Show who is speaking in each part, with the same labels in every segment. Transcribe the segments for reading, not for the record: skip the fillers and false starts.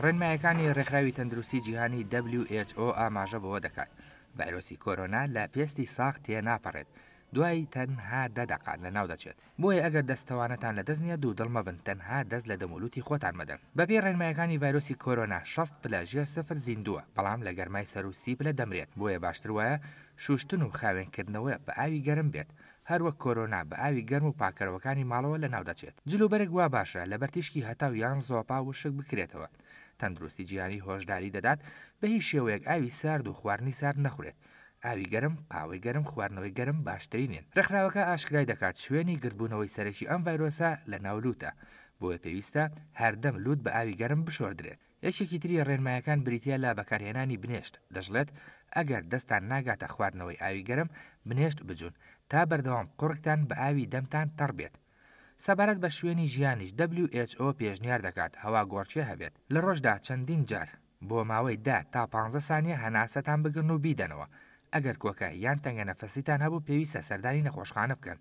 Speaker 1: ڕێنمایەکانی ڕێکخراوی تەندروستی جیهانی WHO ئاماژە بەوە دەکات ڤایرۆسی کۆرۆنا لە پێستی ساخ تێناپەڕێت دوای تەنها 10 دقات لە ناو دەچێت بۆیە ئەگەر دەستەوانەتان لە دەست نیە دوو دڵمە بن تەنها دەست لە دەمولوتی خۆتان مەدەن بەپێ ڕێنمایەکانی ڤایرۆسی کۆرۆنا 60 پلە ژێر سفر زیندووە بەڵام لە گەرمای سەر و سی پلە دەمرێت بۆیە باشتر وایە شوشتن و خاوێنکردنەوە بە ئاوی گەرم بێت هەروەک کۆرۆنا بە ئاوی گەرم و پاکەرەوەکانی ماڵەوە لە ناو دەچێت جلوبەرێک وا باشە لە بەرتیشکی هەتاو یان زۆپا و شک بکرێتەوە تەندروستی جیهانی هۆشداری دەدات بە هیچ شێوەیەک ئاوی سارد و خواردنی سارد نەخورێت ئاوی گەرم قاوەی گەرم خواردنەوەی گەرم باشترینێن ڕێکخراوەکە ئاشکرای دەکات شوێنی گربوونەوەی سەرەکی ئەم ڤایرۆسە لە ناولوتە بۆیە پێویستە هەردەم لوت بە ئاوی گەرم بشۆردرێت یەکێکی تری ڕێنمایەکان بریتە لە بەکارهێنانی بنێشت دەژڵێت ئەگەر دەستان ناگاتە خواردنەوەی ئاوی گەرم بنێشت بجون تا بەردەوام قوڕکتان بە ئاوی دەمتان تەڕ بێت سەبارەت بە شوێنی ژیانیش WHO پێشنیار دەکات هەوا گۆڕچێ هەبێت لە ڕۆژدا چەندین جار بۆ ماوەی 10 تا 15 سانیە هەناسەتان بگرن و بیدەنەوە ئەگەر کۆکە یان تەنگە نەفەسیتان هەبوو پێویستە سەردانی نەخۆشخانە بکەن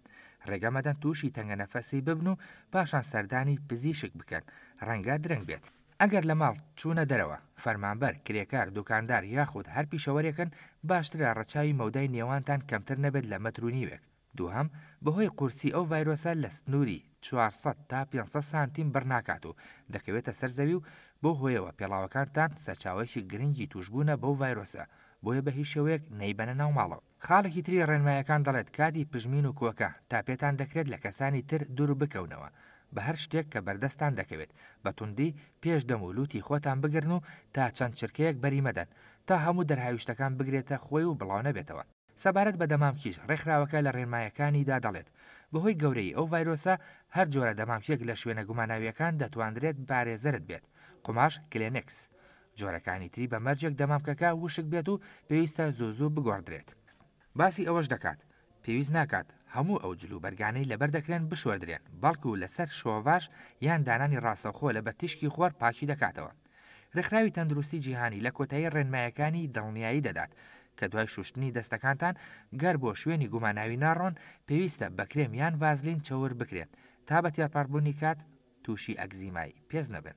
Speaker 1: ڕێگەمەدەن تووشی تەنگە نەفەسی ببن و پاشان سەردانی پزیشک بکەن ڕەنگە درەنگ بێت ئەگەر لە ماڵ چوونە دەرەوە فەرمانبەر کرێکار دوکاندار یاخود هەر پیشەوەرێکن باشترە ڕەچاوی مەودای نێوانتان کەمتر نەبێت لە مەتر و نیوێک دووهەم بەهۆی قورسی ئەو ڤایرۆسە لە سنووری 400 تا 500 سانتیم بەرناکات و دەکەوێتە سەر زەوی و بۆ هۆیەوە پێڵاوەکانتان سەرچاوەیەکی گرنگی توشبوونە بەو ڤایرۆسە بۆیە بە هیچ شێوەیەک نەیبەنە ناو ماڵەوە خاڵێکی تری ڕێنمایەکان دەڵێت کاتی پژمین و کۆکە تا پێتان دەکرێت لە کەسانی تر دوور بکەونەوە بە هەر شتێک کە بەردەستان دەکەوێت بە توندی پێش دەمولوتی خۆتان بگرن و تا چەند چرکەیەک بەری مەدەن تا هەموو دەرهاویشتەکان بگرێتە خۆی و بڵاو نەبێتەوە سەبارەت بە دەمامکیش ڕێکخراوەکە لە ڕێنمایەکانیدا دەڵێت بەهۆی گەورەی ئەو ڤایرۆسە هەر جۆرە دەمامکیەک لە شوێنە گوماناویەکان دەتوانرێت پارێزەرت بێت قوماش کلێنکس جۆرەکانی تری بە مەرجێک دەمامکەکە وشک بێت و پێویستە زوو بگۆڕدرێت باسی ئەوەش دەکات پێویست ناکات هەموو ئەو جلو بەرگانەی لەبەر دەکرێن بشۆردرێن بەڵکو لەسەر شۆڤاش یان دانانی ڕاستەوخۆ لە بەرتیشکی خۆر پاکی دەکاتەوە ڕێکخراوی تەندروستی جیهانی لە کۆتایی ڕێنمایەکانی دڵنیایی دەدات کە دوای شوشتنی دەستەکانتان گەر بۆ شوێنی گوماناوی ناڕۆن پێویستە بە کرێم یان ڤازلین چەور بکرێن تا بە تێپەڕبوونی کات تووشی ئەگزیمای پێز نەبن